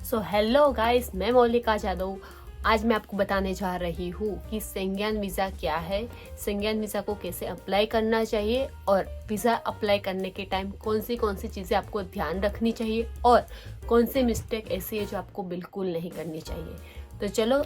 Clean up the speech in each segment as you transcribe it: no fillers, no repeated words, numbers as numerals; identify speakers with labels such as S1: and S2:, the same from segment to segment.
S1: So hello guys, मैं मौलिका जादव। आज मैं आपको बताने जा रही हूँ कि शेंगेन वीज़ा क्या है, शेंगेन वीज़ा को कैसे अप्लाई करना चाहिए और वीज़ा अप्लाई करने के टाइम कौन सी चीज़ें आपको ध्यान रखनी चाहिए और कौन सी मिस्टेक ऐसी है जो आपको बिल्कुल नहीं करनी चाहिए। तो चलो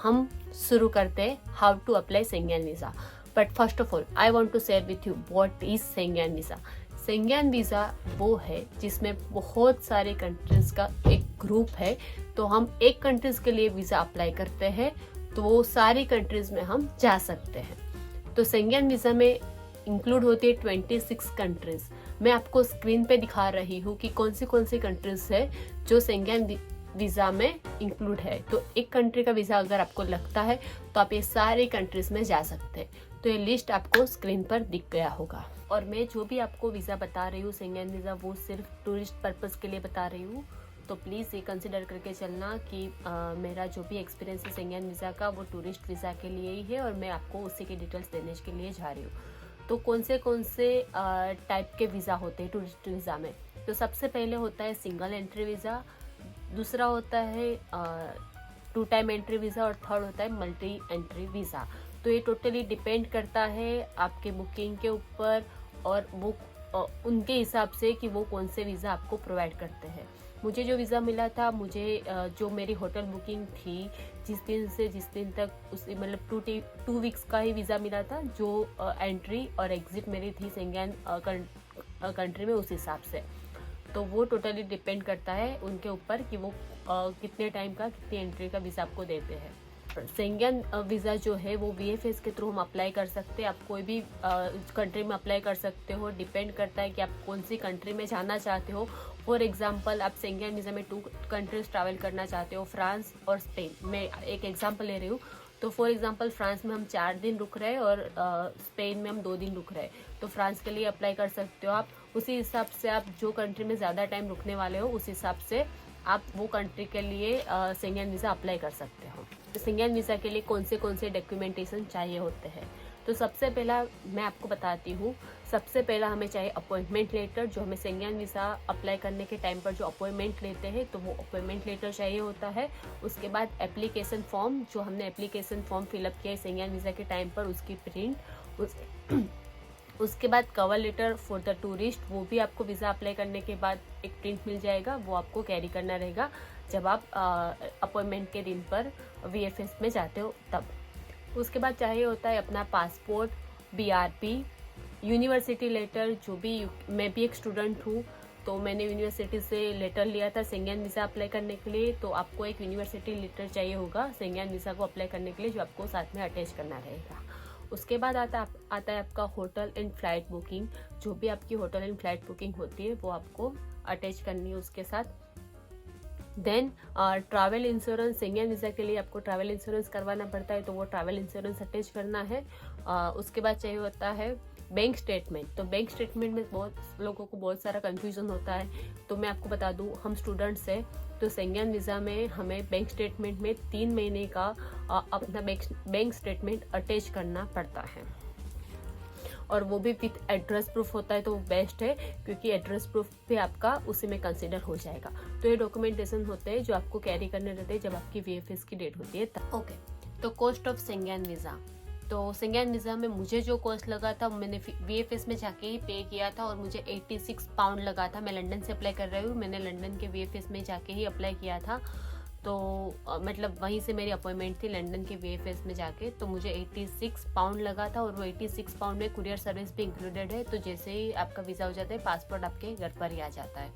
S1: हम शुरू करते हैं how to apply Schengen visa. But first of all I want to share with you what is Schengen visa. Schengen visa वो है जिसमें बहुत सारे कंट्रीज का एक ग्रुप है। तो हम एक कंट्रीज के लिए वीज़ा अप्लाई करते हैं तो वो सारी कंट्रीज में हम जा सकते हैं। तो शेंगेन वीज़ा में इंक्लूड होती है 26 कंट्रीज। मैं आपको स्क्रीन पे दिखा रही हूँ कि कौन सी कंट्रीज है जो शेंगेन वीज़ा में इंक्लूड है। तो एक कंट्री का वीज़ा अगर आपको लगता है तो आप ये सारी कंट्रीज में जा सकते हैं। तो ये लिस्ट आपको स्क्रीन पर दिख गया होगा। और मैं जो भी आपको वीज़ा बता रही हूँ शेंगेन वीज़ा, वो सिर्फ टूरिस्ट पर्पज़ के लिए बता रही हूँ। तो प्लीज़ ये कंसिडर करके चलना कि मेरा जो भी एक्सपीरियंस है शेंगेन वीज़ा का वो टूरिस्ट वीज़ा के लिए ही है और मैं आपको उसी की डिटेल्स देने के लिए जा रही हूँ। तो कौन से टाइप के वीज़ा होते हैं टूरिस्ट वीज़ा में। तो सबसे पहले होता है सिंगल एंट्री वीज़ा, दूसरा होता है 2 टाइम एंट्री वीज़ा और थर्ड होता है मल्टी एंट्री वीज़ा। तो ये टोटली डिपेंड करता है आपके बुकिंग के ऊपर और वो उनके हिसाब से कि वो कौन से वीज़ा आपको प्रोवाइड करते हैं। मुझे जो वीज़ा मिला था, मुझे जो मेरी होटल बुकिंग थी जिस दिन से जिस दिन तक उस मतलब 2 वीक्स का ही वीज़ा मिला था, जो एंट्री और एग्ज़िट मेरी थी शेंगेन कंट्री में उस हिसाब से। तो वो टोटली डिपेंड करता है उनके ऊपर कि वो कितने टाइम का कितनी एंट्री का वीज़ा आपको देते हैं। शेंगेन वीज़ा जो है वो VFS के थ्रू हम अप्लाई कर सकते हैं। आप कोई भी कंट्री में अप्लाई कर सकते हो, डिपेंड करता है कि आप कौन सी कंट्री में जाना चाहते हो। फॉर एग्जांपल आप शेंगेन वीज़ा में 2 कंट्रीज ट्रैवल करना चाहते हो, फ्रांस और स्पेन। मैं एक एग्जांपल ले रही हूँ। तो फॉर एग्जांपल फ्रांस में हम 4 दिन रुक रहे हैं और स्पेन में हम 2 दिन रुक रहे हैं। तो फ्रांस के लिए अप्लाई कर सकते हो आप। उसी हिसाब से आप जो कंट्री में ज़्यादा टाइम रुकने वाले हो उस हिसाब से आप वो कंट्री के लिए शेंगेन वीज़ा अप्लाई कर सकते हो। तो शेंगेन वीज़ा के लिए कौन से डॉक्यूमेंटेशन चाहिए होते हैं। तो सबसे पहला मैं आपको बताती हूँ। सबसे पहला हमें चाहिए अपॉइंटमेंट लेटर। जो हमें शेंगेन वीज़ा अप्लाई करने के टाइम पर जो अपॉइंटमेंट लेते हैं तो वो अपॉइंटमेंट लेटर चाहिए होता है। उसके बाद एप्लीकेशन फॉर्म, जो हमने एप्लीकेशन फॉर्म फिलअप किया है शेंगेन वीज़ा के टाइम पर, उसकी प्रिंट। उसके बाद cover letter for the tourist, वो भी आपको वीज़ा अप्लाई करने के बाद एक प्रिंट मिल जाएगा, वो आपको कैरी करना रहेगा जब आप अपॉइंटमेंट के दिन पर VFS में जाते हो तब। उसके बाद चाहिए होता है अपना पासपोर्ट, BRP, यूनिवर्सिटी लेटर। जो भी मैं भी एक स्टूडेंट हूँ तो मैंने यूनिवर्सिटी से लेटर लिया था शेंगेन वीज़ा अप्लाई करने के लिए। तो आपको एक यूनिवर्सिटी लेटर चाहिए होगा शेंगेन वीज़ा को अप्लाई करने के लिए, जो आपको साथ में अटैच करना रहेगा। उसके बाद आता है आपका होटल एंड फ्लाइट बुकिंग। जो भी आपकी होटल एंड फ्लाइट बुकिंग होती है वो आपको अटैच करनी है उसके साथ। Then travel insurance, Schengen visa के लिए आपको ट्रैवल इंश्योरेंस करवाना पड़ता है तो वो ट्रैवल इंश्योरेंस अटैच करना है। उसके बाद चाहिए होता है बैंक स्टेटमेंट। तो बैंक स्टेटमेंट में बहुत लोगों को बहुत सारा कन्फ्यूजन होता है। तो मैं आपको बता दूं, हम स्टूडेंट्स हैं तो शेंगेन वीज़ा में हमें बैंक स्टेटमेंट में 3 महीने का अपना बैंक स्टेटमेंट अटैच करना पड़ता है। और वो भी विथ एड्रेस प्रूफ होता है तो वो बेस्ट है, क्योंकि एड्रेस प्रूफ भी आपका उसी में कंसिडर हो जाएगा। तो ये डॉक्यूमेंटेशन होते हैं जो आपको कैरी करने रहते हैं जब आपकी VFS की डेट होती है तब। ओके, तो कॉस्ट ऑफ शेंगेन वीज़ा। तो शेंगेन वीज़ा में मुझे जो कॉस्ट लगा था मैंने VFS में जाके ही पे किया था और मुझे 86 पाउंड लगा था। मैं लंदन से अप्लाई कर रही हूँ, मैंने लंदन के VFS में जाके ही अप्लाई किया था। तो मतलब वहीं से मेरी अपॉइंटमेंट थी लंदन के VFS में जाके। तो मुझे 86 पाउंड लगा था और वो 86 पाउंड में कुरियर सर्विस भी इंक्लूडेड है। तो जैसे ही आपका वीज़ा हो जाता है पासपोर्ट आपके घर पर ही आ जाता है।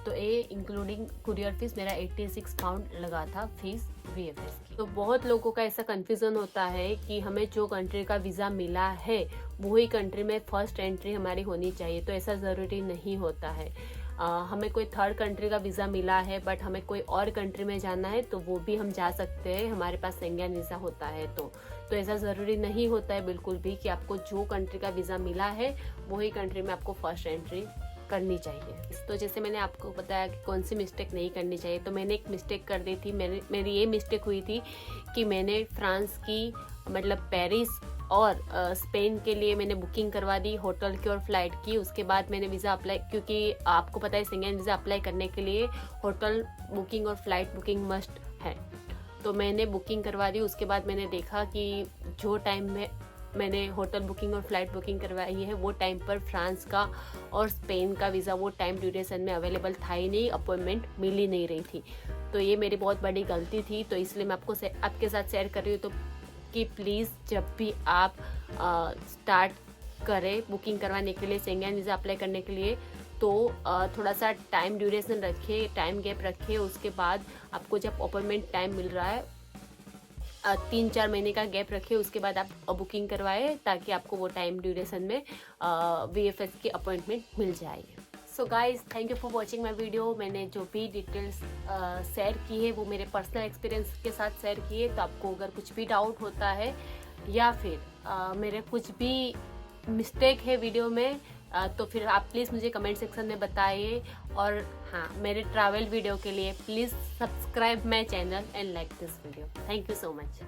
S1: तो ये इंक्लूडिंग कुरियर फीस मेरा 86 पाउंड लगा था फीस VFS की। तो बहुत लोगों का ऐसा कन्फ्यूज़न होता है कि हमें जो कंट्री का वीज़ा मिला है वही कंट्री में फर्स्ट एंट्री हमारी होनी चाहिए। तो ऐसा ज़रूरी नहीं होता है। हमें कोई थर्ड कंट्री का वीज़ा मिला है बट हमें कोई और कंट्री में जाना है तो वो भी हम जा सकते हैं, हमारे पास शेंगेन वीज़ा होता है तो ऐसा ज़रूरी नहीं होता है बिल्कुल भी कि आपको जो कंट्री का वीज़ा मिला है वही कंट्री में आपको फर्स्ट एंट्री करनी चाहिए। तो जैसे मैंने आपको बताया कि कौन सी मिस्टेक नहीं करनी चाहिए, तो मैंने एक मिस्टेक कर दी थी। मेरी ये मिस्टेक हुई थी कि मैंने फ्रांस की मतलब पेरिस और स्पेन के लिए मैंने बुकिंग करवा दी होटल की और फ्लाइट की। उसके बाद मैंने वीज़ा अप्लाई, क्योंकि आपको पता है शेंगेन वीज़ा अप्लाई करने के लिए होटल बुकिंग और फ्लाइट बुकिंग मस्ट है, तो मैंने बुकिंग करवा दी। उसके बाद मैंने देखा कि जो टाइम में मैंने होटल बुकिंग और फ्लाइट बुकिंग करवाई है वो टाइम पर फ्रांस का और स्पेन का वीज़ा वो टाइम ड्यूरेशन में अवेलेबल था ही नहीं, अपॉइंटमेंट मिल ही नहीं रही थी। तो ये मेरी बहुत बड़ी गलती थी, तो इसलिए मैं आपके साथ शेयर कर रही हूँ। तो कि प्लीज़ जब भी आप स्टार्ट करें बुकिंग करवाने के लिए, शेंगेन वीज़ा अप्लाई करने के लिए, तो थोड़ा सा टाइम ड्यूरेशन रखिए, टाइम गैप रखिए। उसके बाद आपको जब अपॉइंटमेंट टाइम मिल रहा है 3-4 महीने का गैप रखिए, उसके बाद आप बुकिंग करवाए ताकि आपको वो टाइम ड्यूरेशन में VFS की अपॉइंटमेंट मिल जाएगी। So guys, thank you for watching my video. मैंने जो भी डिटेल्स शेयर की है वो मेरे पर्सनल एक्सपीरियंस के साथ शेयर किए। तो आपको अगर कुछ भी डाउट होता है या फिर मेरे कुछ भी मिस्टेक है वीडियो में, तो फिर आप प्लीज़ मुझे कमेंट सेक्शन में बताइए। और हाँ, मेरे ट्रैवल वीडियो के लिए please subscribe my channel and like this video. Thank you so much.